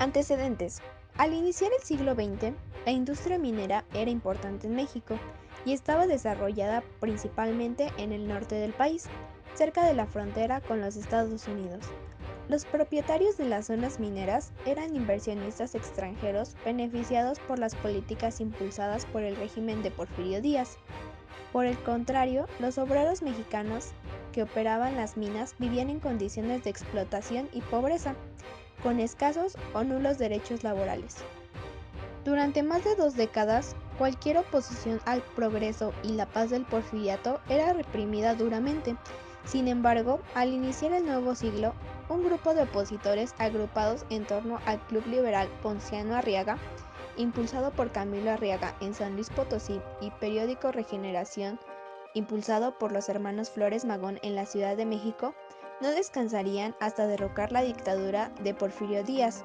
Antecedentes. Al iniciar el siglo XX, la industria minera era importante en México y estaba desarrollada principalmente en el norte del país, cerca de la frontera con los Estados Unidos. Los propietarios de las zonas mineras eran inversionistas extranjeros beneficiados por las políticas impulsadas por el régimen de Porfirio Díaz. Por el contrario, los obreros mexicanos que operaban las minas vivían en condiciones de explotación y pobreza, con escasos o nulos derechos laborales. Durante más de 2 décadas, cualquier oposición al progreso y la paz del porfiriato era reprimida duramente. Sin embargo, al iniciar el nuevo siglo, un grupo de opositores agrupados en torno al Club Liberal Ponciano Arriaga, impulsado por Camilo Arriaga en San Luis Potosí, y Periódico Regeneración, impulsado por los hermanos Flores Magón en la Ciudad de México, no descansarían hasta derrocar la dictadura de Porfirio Díaz.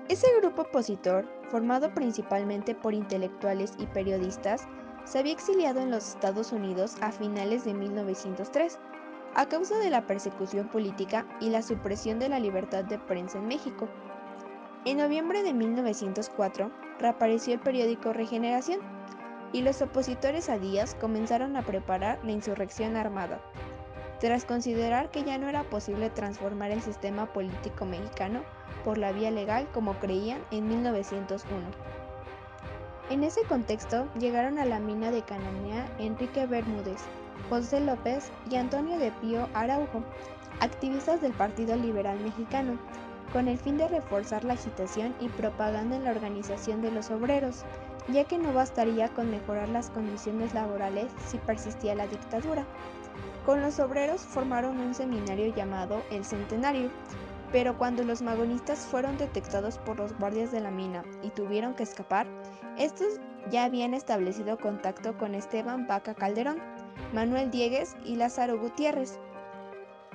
Ese grupo opositor, formado principalmente por intelectuales y periodistas, se había exiliado en los Estados Unidos a finales de 1903, a causa de la persecución política y la supresión de la libertad de prensa en México. En noviembre de 1904, reapareció el periódico Regeneración, y los opositores a Díaz comenzaron a preparar la insurrección armada. Tras considerar que ya no era posible transformar el sistema político mexicano por la vía legal como creían en 1901. En ese contexto llegaron a la mina de Cananea Enrique Bermúdez, José López y Antonio de Pío Araujo, activistas del Partido Liberal Mexicano, con el fin de reforzar la agitación y propaganda en la organización de los obreros, ya que no bastaría con mejorar las condiciones laborales si persistía la dictadura. Con los obreros formaron un seminario llamado El Centenario, pero cuando los magonistas fueron detectados por los guardias de la mina y tuvieron que escapar, estos ya habían establecido contacto con Esteban Vaca Calderón, Manuel Diegues y Lázaro Gutiérrez,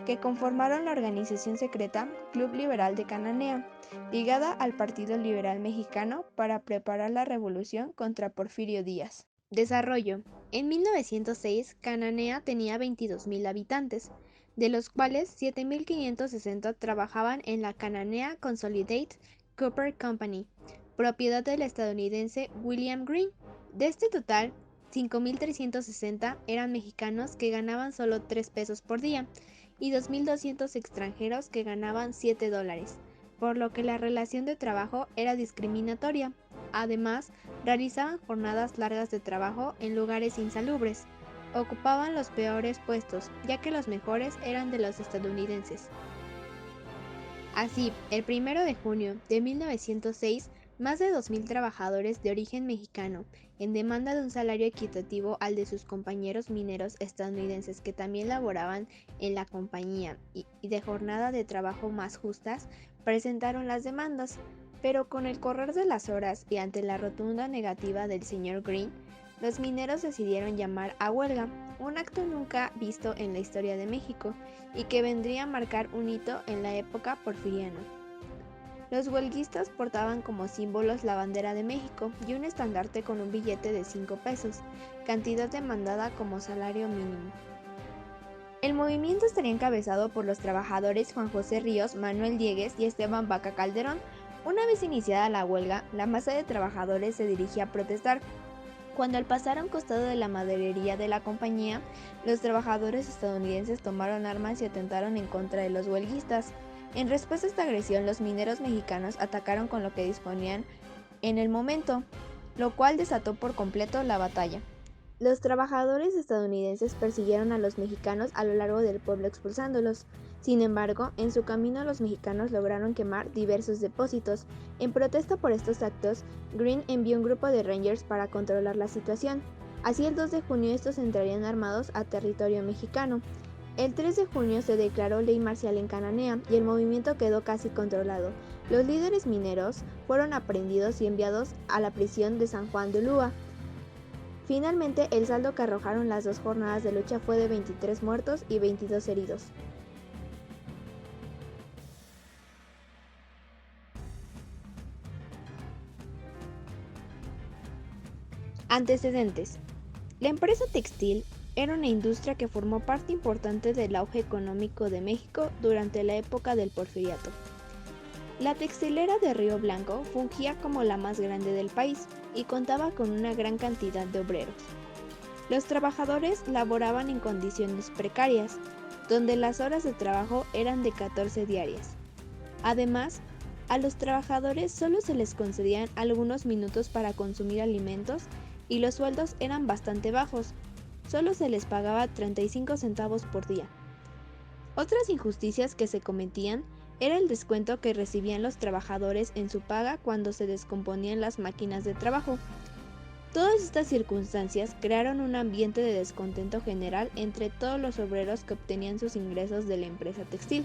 que conformaron la organización secreta Club Liberal de Cananea, ligada al Partido Liberal Mexicano para preparar la revolución contra Porfirio Díaz. Desarrollo. En 1906, Cananea tenía 22,000 habitantes, de los cuales 7,560 trabajaban en la Cananea Consolidated Copper Company, propiedad del estadounidense William Green. De este total, 5,360 eran mexicanos que ganaban solo 3 pesos por día y 2,200 extranjeros que ganaban $7, por lo que la relación de trabajo era discriminatoria. Además, realizaban jornadas largas de trabajo en lugares insalubres. Ocupaban los peores puestos, ya que los mejores eran de los estadounidenses. Así, el 1 de junio de 1906, más de 2,000 trabajadores de origen mexicano, en demanda de un salario equitativo al de sus compañeros mineros estadounidenses que también laboraban en la compañía y de jornada de trabajo más justas, presentaron las demandas. Pero con el correr de las horas y ante la rotunda negativa del señor Green, los mineros decidieron llamar a huelga, un acto nunca visto en la historia de México y que vendría a marcar un hito en la época porfiriana. Los huelguistas portaban como símbolos la bandera de México y un estandarte con un billete de 5 pesos, cantidad demandada como salario mínimo. El movimiento estaría encabezado por los trabajadores Juan José Ríos, Manuel Diegues y Esteban Vaca Calderón. Una vez iniciada la huelga, la masa de trabajadores se dirigía a protestar. Cuando al pasar a un costado de la maderería de la compañía, los trabajadores estadounidenses tomaron armas y atentaron en contra de los huelguistas. En respuesta a esta agresión, los mineros mexicanos atacaron con lo que disponían en el momento, lo cual desató por completo la batalla. Los trabajadores estadounidenses persiguieron a los mexicanos a lo largo del pueblo expulsándolos. Sin embargo, en su camino los mexicanos lograron quemar diversos depósitos. En protesta por estos actos, Green envió un grupo de Rangers para controlar la situación. Así, el 2 de junio estos entrarían armados a territorio mexicano. El 3 de junio se declaró ley marcial en Cananea y el movimiento quedó casi controlado. Los líderes mineros fueron aprehendidos y enviados a la prisión de San Juan de Ulúa. Finalmente, el saldo que arrojaron las 2 jornadas de lucha fue de 23 muertos y 22 heridos. Antecedentes. La empresa textil era una industria que formó parte importante del auge económico de México durante la época del Porfiriato. La textilera de Río Blanco fungía como la más grande del país y contaba con una gran cantidad de obreros. Los trabajadores laboraban en condiciones precarias, donde las horas de trabajo eran de 14 diarias. Además, a los trabajadores solo se les concedían algunos minutos para consumir alimentos y los sueldos eran bastante bajos, solo se les pagaba 35 centavos por día. Otras injusticias que se cometían era el descuento que recibían los trabajadores en su paga cuando se descomponían las máquinas de trabajo. Todas estas circunstancias crearon un ambiente de descontento general entre todos los obreros que obtenían sus ingresos de la empresa textil.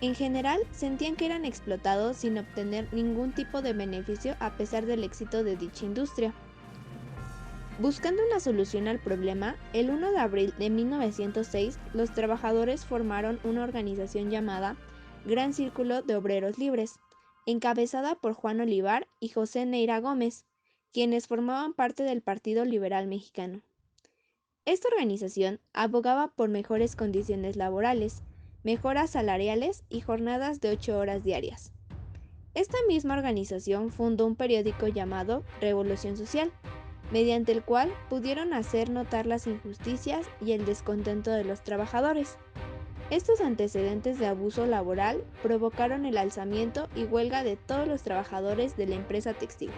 En general, sentían que eran explotados sin obtener ningún tipo de beneficio a pesar del éxito de dicha industria. Buscando una solución al problema, el 1 de abril de 1906, los trabajadores formaron una organización llamada Gran Círculo de Obreros Libres, encabezada por Juan Olivar y José Neira Gómez, quienes formaban parte del Partido Liberal Mexicano. Esta organización abogaba por mejores condiciones laborales, mejoras salariales y jornadas de 8 horas diarias. Esta misma organización fundó un periódico llamado Revolución Social, mediante el cual pudieron hacer notar las injusticias y el descontento de los trabajadores. Estos antecedentes de abuso laboral provocaron el alzamiento y huelga de todos los trabajadores de la empresa textil.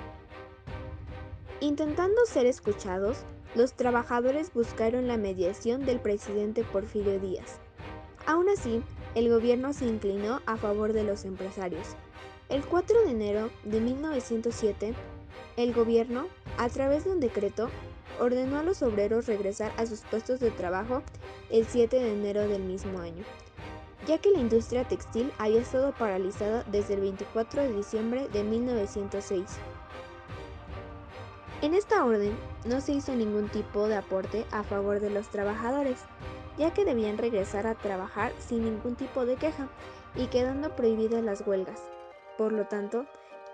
Intentando ser escuchados, los trabajadores buscaron la mediación del presidente Porfirio Díaz. Aún así, el gobierno se inclinó a favor de los empresarios. El 4 de enero de 1907, el gobierno, a través de un decreto, ordenó a los obreros regresar a sus puestos de trabajo el 7 de enero del mismo año, ya que la industria textil había estado paralizada desde el 24 de diciembre de 1906. En esta orden no se hizo ningún tipo de aporte a favor de los trabajadores, ya que debían regresar a trabajar sin ningún tipo de queja y quedando prohibidas las huelgas. Por lo tanto,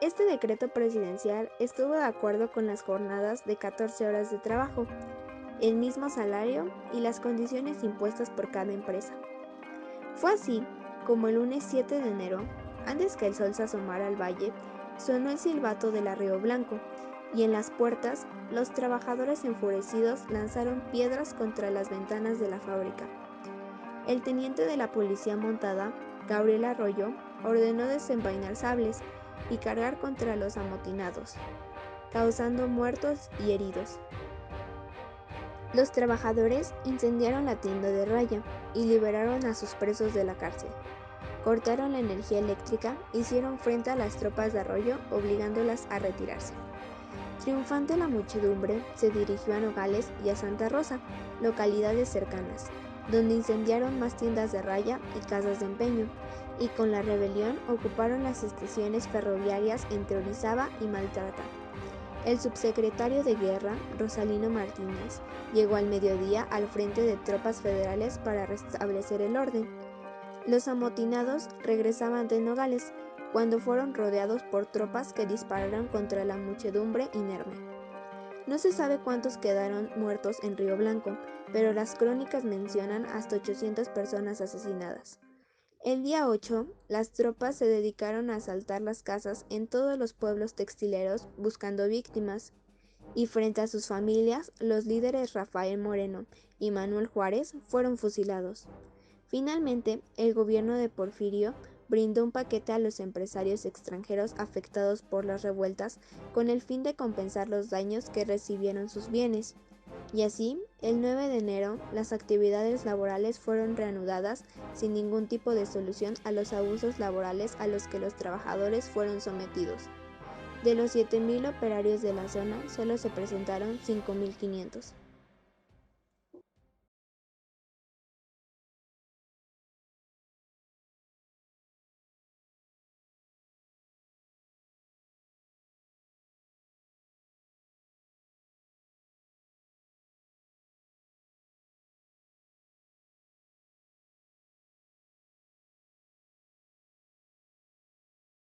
este decreto presidencial estuvo de acuerdo con las jornadas de 14 horas de trabajo, el mismo salario y las condiciones impuestas por cada empresa. Fue así como el lunes 7 de enero, antes que el sol se asomara al valle, sonó el silbato de la Río Blanco, y en las puertas los trabajadores enfurecidos lanzaron piedras contra las ventanas de la fábrica. El teniente de la policía montada, Gabriel Arroyo, ordenó desenvainar sables y cargar contra los amotinados, causando muertos y heridos. Los trabajadores incendiaron la tienda de Raya y liberaron a sus presos de la cárcel. Cortaron la energía eléctrica, hicieron frente a las tropas de Arroyo, obligándolas a retirarse. Triunfante la muchedumbre se dirigió a Nogales y a Santa Rosa, localidades cercanas, donde incendiaron más tiendas de Raya y casas de empeño, y con la rebelión ocuparon las estaciones ferroviarias entre Orizaba y Maltrata. El subsecretario de Guerra, Rosalino Martínez, llegó al mediodía al frente de tropas federales para restablecer el orden. Los amotinados regresaban de Nogales, cuando fueron rodeados por tropas que dispararon contra la muchedumbre inerme. No se sabe cuántos quedaron muertos en Río Blanco, pero las crónicas mencionan hasta 800 personas asesinadas. El día 8, las tropas se dedicaron a asaltar las casas en todos los pueblos textileros buscando víctimas, y frente a sus familias, los líderes Rafael Moreno y Manuel Juárez fueron fusilados. Finalmente, el gobierno de Porfirio brindó un paquete a los empresarios extranjeros afectados por las revueltas con el fin de compensar los daños que recibieron sus bienes. Y así, el 9 de enero, las actividades laborales fueron reanudadas sin ningún tipo de solución a los abusos laborales a los que los trabajadores fueron sometidos. De los 7,000 operarios de la zona, solo se presentaron 5,500.